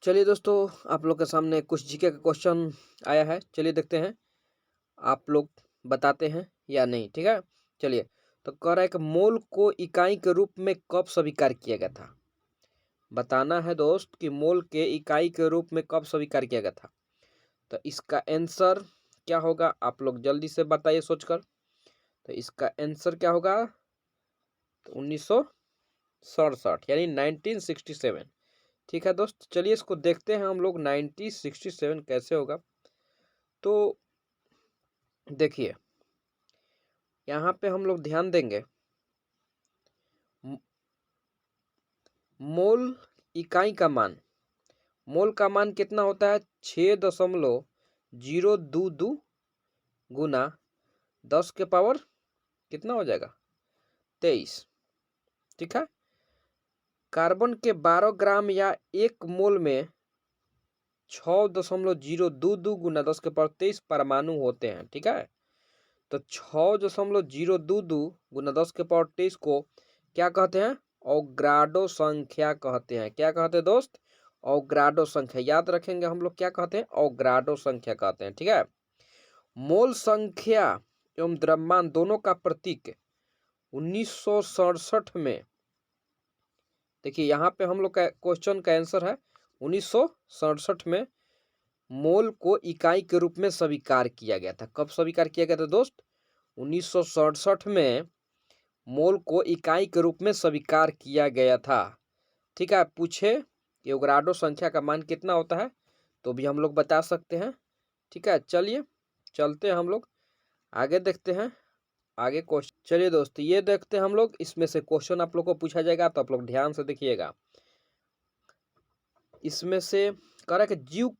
चलिए दोस्तों, आप लोग के सामने कुछ जीके का क्वेश्चन आया है। चलिए देखते हैं आप लोग बताते हैं या नहीं। ठीक है, चलिए। तो कह रहा है कि मोल को इकाई के रूप में कब स्वीकार किया गया था। बताना है दोस्त कि मोल के इकाई के रूप में कब स्वीकार किया गया था। तो इसका आंसर क्या होगा, आप लोग जल्दी से बताइए सोचकर। तो इसका आंसर क्या होगा, तो 1967 यानी 1967। ठीक है दोस्त, चलिए इसको देखते हैं हम लोग 1967 कैसे होगा। तो देखिए, यहाँ पे हम लोग ध्यान देंगे, मोल इकाई का मान, मोल का मान कितना होता है 6.022 गुना 10 के पावर कितना हो जाएगा 23। ठीक है, कार्बन के 12 ग्राम या 1 मोल में 6.022 गुना 10 के पावर 23 परमाणु होते हैं। ठीक है, तो 6.022 गुना 10 के पावर 23 को क्या कहते हैं, अवोगाड्रो संख्या कहते हैं। क्या कहते हैं दोस्त, अवोगाड्रो संख्या। याद रखेंगे हम लोग क्या कहते हैं, अवोगाड्रो संख्या कहते हैं। ठीक है, मोल संख्या एवं द्रव्यमान दोनों का प्रतीक 1967 में, देखिए यहाँ पे हम लोग का क्वेश्चन का आंसर है 1967 में मोल को इकाई के रूप में स्वीकार किया गया था। कब स्वीकार किया गया था दोस्त, 1967 में मोल को इकाई के रूप में स्वीकार किया गया था। ठीक है, पूछे कि अवोगाड्रो संख्या का मान कितना होता है तो भी हम लोग बता सकते हैं। ठीक है, चलिए चलते हैं हम लोग आगे, देखते हैं आगे क्वेश्चन। चलिए दोस्त, ये देखते हैं हम लोग, इसमें से क्वेश्चन आप लोग को पूछा जाएगा तो आप लोग ध्यान से देखिएगा। इसमें से कह रहा है कि जीव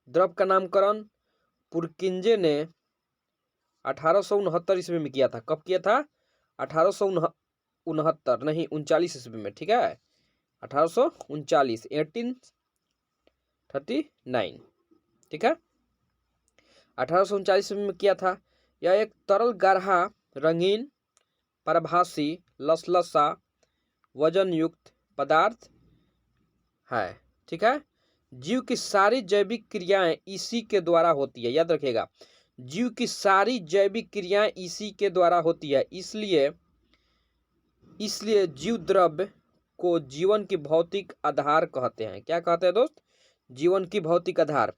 द्रव का नामकरण पुरकिंजे ने 1869 ईस्वी में किया था। कब किया था, 1869 नहीं 39 ईस्वी में। ठीक है, 1839 1839। ठीक है, 1839 ईस्वी में किया था। यह एक तरल गाढ़ा रंगीन परभासी लसलसा वजन युक्त पदार्थ है। ठीक है, जीव की सारी जैविक क्रियाएं इसी के द्वारा होती है। याद रखिएगा, जीव की सारी जैविक क्रियाएं इसी के द्वारा होती है। इसलिए जीव द्रव्य को जीवन की भौतिक आधार कहते हैं। क्या कहते हैं दोस्त, जीवन की भौतिक आधार।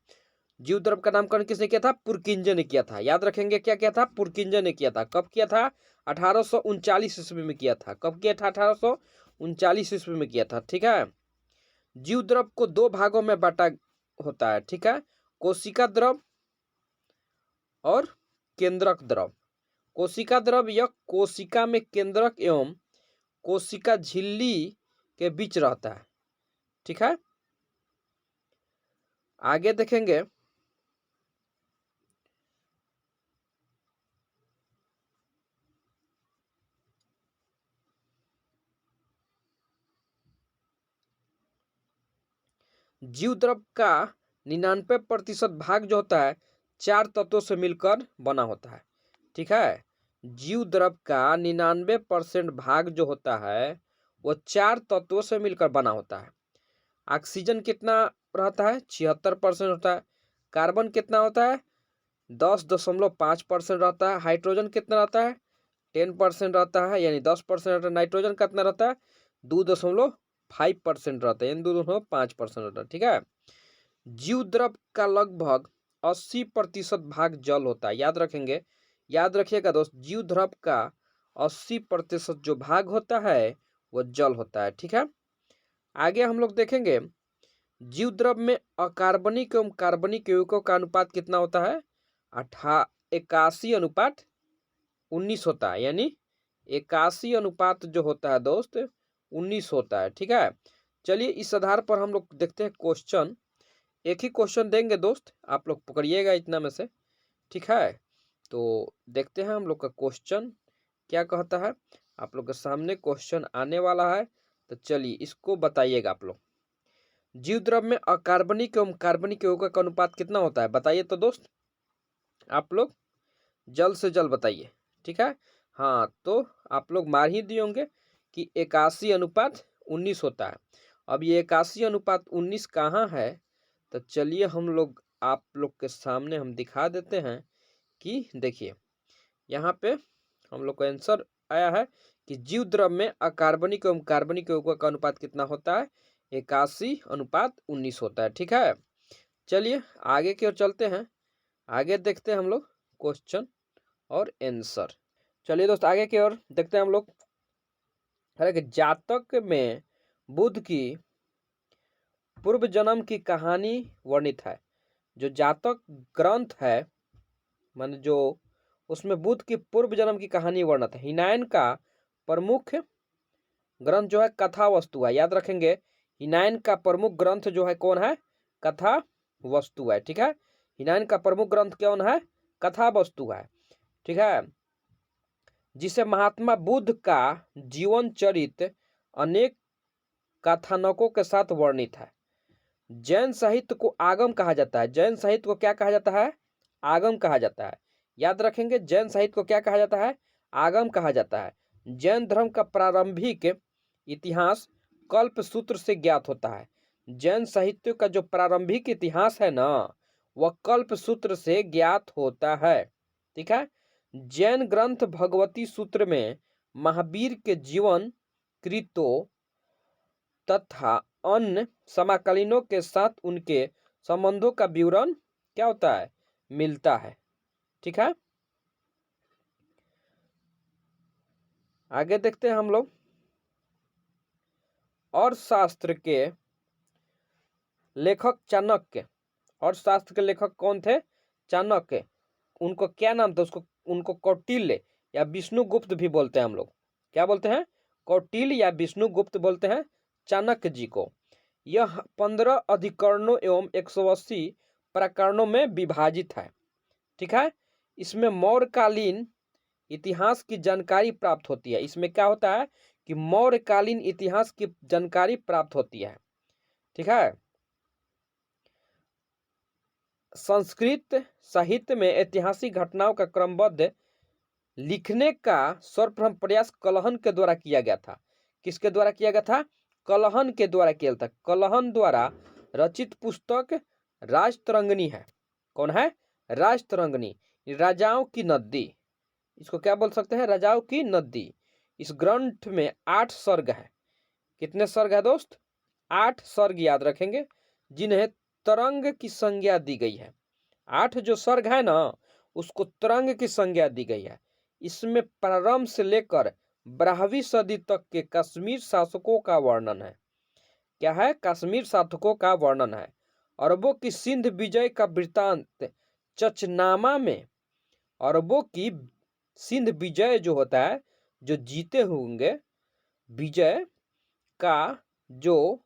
जीव द्रव्य का नामकरण किसने किया था, पुरकिंजे ने किया था। याद रखेंगे क्या किया था, पुरकिंजे ने किया था। कब किया था, 1839 ईस्वी में किया था। कब किया था, 1839 ईस्वी में किया था। ठीक है, जीव द्रव को दो भागों में बांटा होता है। ठीक है, कोशिका द्रव और केंद्रक द्रव। कोशिका द्रव यह कोशिका में केंद्रक एवं कोशिका झिल्ली के बीच रहता है। ठीक है, आगे देखेंगे, जीव द्रव का 99% भाग जो होता है 4 तत्वों से मिलकर बना होता है। ठीक है, जीव द्रव का 99% भाग जो होता है वो 4 तत्वों से मिलकर बना होता है। ऑक्सीजन कितना रहता है, 76% होता है। कार्बन कितना होता है, 10.5% रहता है। हाइड्रोजन कितना रहता है, 10% रहता है, यानी 10% रहता है। नाइट्रोजन कितना रहता है, 2.5% रहता है, यानी 2.5% रहता है। ठीक है, जीव द्रव का लगभग 80% भाग जल होता है। याद रखेंगे, याद रखिएगा दोस्त, जीव द्रव का 80% जो भाग होता है वो जल होता है। ठीक है, आगे हम लोग देखेंगे, जीव द्रव में अकार्बनिक एवं कार्बनिक यौगिकों का अनुपात कितना होता है, 81:19 होता है, यानी 81 अनुपात जो होता है दोस्त 19 होता है। ठीक है, चलिए इस आधार पर हम लोग देखते हैं क्वेश्चन। एक ही क्वेश्चन देंगे दोस्त, आप लोग पकड़िएगा इतना में से। ठीक है, तो देखते हैं हम लोग का क्वेश्चन क्या कहता है। आप लोग के सामने क्वेश्चन आने वाला है, तो चलिए इसको बताइएगा आप लोग। जीव द्रव में अकार्बनिक एवं कार्बनिक यौगिकों का अनुपात कितना होता है, बताइए तो दोस्त, आप लोग जल्द से जल्द बताइए। ठीक है, हाँ तो आप लोग मार ही दिए होंगे कि 81:19 होता है। अब ये 81:19 कहाँ है, तो चलिए हम लोग आप लोग के सामने हम दिखा देते हैं कि देखिए यहाँ पे हम लोग का आंसर आया है कि जीव द्रव में अकार्बनिक एवं कार्बनिक यौगिकों का अनुपात कितना होता है, 81:19 होता है। ठीक है, चलिए आगे की ओर चलते हैं, आगे देखते हैं हम लोग क्वेश्चन और आंसर। चलिए दोस्त आगे की ओर देखते हैं हम लोग। जातक में बुध की पूर्व जन्म की कहानी वर्णित है। जो जातक ग्रंथ है मान जो उसमें बुध की पूर्व जन्म की कहानी वर्णित है। हिनायन का प्रमुख ग्रंथ जो है कथा वस्तु है, याद रखेंगे हिनायन का प्रमुख ग्रंथ जो है कौन है, कथा वस्तु है। ठीक है, हिनायन का प्रमुख ग्रंथ कौन है, कथा वस्तु है। ठीक है, जिसे महात्मा बुद्ध का जीवन चरित्र अनेक कथानकों के साथ वर्णित है। जैन साहित्य को आगम कहा जाता है। जैन साहित्य को क्या कहा जाता है, आगम कहा जाता है। याद रखेंगे जैन साहित्य को क्या कहा जाता है, आगम कहा जाता है। जैन धर्म का प्रारंभिक इतिहास कल्प सूत्र से ज्ञात होता है। जैन साहित्य का जो प्रारंभिक इतिहास है ना, वह कल्प सूत्र से ज्ञात होता है। ठीक है, जैन ग्रंथ भगवती सूत्र में महावीर के जीवन कृतों तथा अन्य समकालीनों के साथ उनके संबंधों का विवरण क्या होता है, मिलता है। ठीक है, आगे देखते हैं हम लोग। और शास्त्र के लेखक चाणक्य, और शास्त्र के लेखक कौन थे, चाणक्य। उनको क्या नाम था, उनको कौटिल्य या विष्णुगुप्त भी बोलते हैं हम लोग। क्या बोलते हैं, कौटिल्य या विष्णुगुप्त बोलते हैं चाणक्य जी को। यह 15 अधिकरणों एवं 180 प्रकरणों में विभाजित है। ठीक है, इसमें मौर्यकालीन इतिहास की जानकारी प्राप्त होती है। इसमें क्या होता है कि मौर्यकालीन इतिहास की जानकारी प्राप्त होती है। ठीक है, संस्कृत साहित्य में ऐतिहासिक घटनाओं का क्रमबद्ध लिखने का सर्वप्रथम प्रयास कलहन के द्वारा किया गया था। किसके द्वारा किया गया था, कलहन के द्वारा किया था। कलहन द्वारा रचित पुस्तक राजतरंगिणी है। कौन है, राजतरंगिणी, राजाओं की नदी, इसको क्या बोल सकते हैं, राजाओं की नदी। इस ग्रंथ में 8 सर्ग है। कितने सर्ग है दोस्त, 8 सर्ग याद रखेंगे, जिन्हें तरंग की संज्ञा दी गई है। 8 जो सर्ग है ना, उसको तरंग की संज्ञा दी गई है। इसमें प्रारंभ से लेकर 12वीं सदी तक के कश्मीर शासकों का वर्णन है। क्या है, कश्मीर शासकों का वर्णन है। अरबों की सिंध विजय का वृत्तांत चचनामा में, अरबों की सिंध विजय जो होता है, जो जीते होंगे, विजय का जो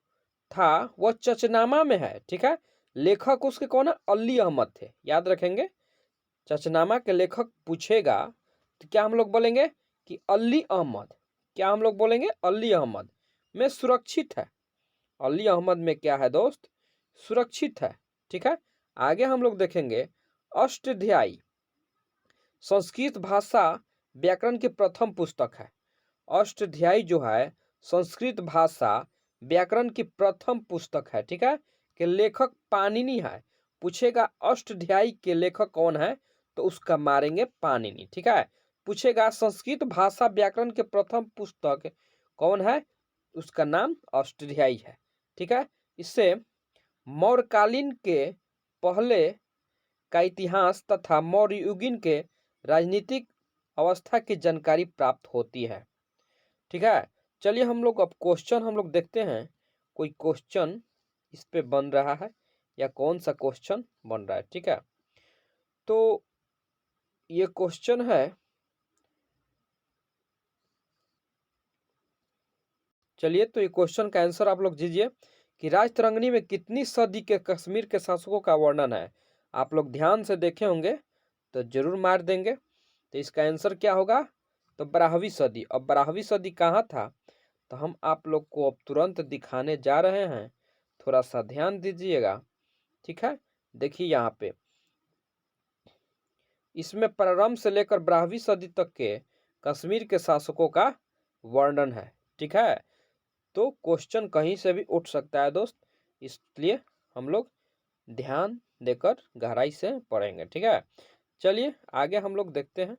था वह चचनामा में है। ठीक है, लेखक उसके कौन है, अली अहमद थे। याद रखेंगे, चचनामा के लेखक पूछेगा तो क्या हम लोग बोलेंगे कि अली अहमद। क्या हम लोग बोलेंगे, अली अहमद में सुरक्षित है। अली अहमद में क्या है दोस्त, सुरक्षित है। ठीक है, आगे हम लोग देखेंगे अष्टाध्यायी संस्कृत भाषा व्याकरण की प्रथम पुस्तक है। अष्टाध्यायी जो है संस्कृत भाषा व्याकरण की प्रथम पुस्तक है। ठीक है, के लेखक पाणिनि है। पूछेगा अष्टाध्यायी के लेखक कौन है, तो उसका मारेंगे पाणिनि। ठीक है, पूछेगा संस्कृत भाषा व्याकरण के प्रथम पुस्तक कौन है, उसका नाम अष्टाध्यायी है। ठीक है, इससे मौर्यकालीन के पहले का इतिहास तथा मौर्य युगीन के राजनीतिक अवस्था की जानकारी प्राप्त होती है। ठीक है, चलिए हम लोग अब क्वेश्चन हम लोग देखते हैं, कोई क्वेश्चन इस पे बन रहा है या कौन सा क्वेश्चन बन रहा है। ठीक है, तो ये क्वेश्चन है, चलिए तो ये क्वेश्चन का आंसर आप लोग दीजिए कि राजतरंगिणी में कितनी सदी के कश्मीर के शासकों का वर्णन है। आप लोग ध्यान से देखे होंगे तो जरूर मार देंगे। तो इसका आंसर क्या होगा, तो 12वीं सदी। अब 12वीं सदी कहाँ था, तो हम आप लोग को अब तुरंत दिखाने जा रहे हैं, थोड़ा सा ध्यान दीजिएगा। ठीक है, देखिए यहाँ पे इसमें प्रारंभ से लेकर 12वीं सदी तक के कश्मीर के शासकों का वर्णन है। ठीक है, तो क्वेश्चन कहीं से भी उठ सकता है दोस्त, इसलिए हम लोग ध्यान देकर गहराई से पढ़ेंगे। ठीक है, चलिए आगे हम लोग देखते हैं।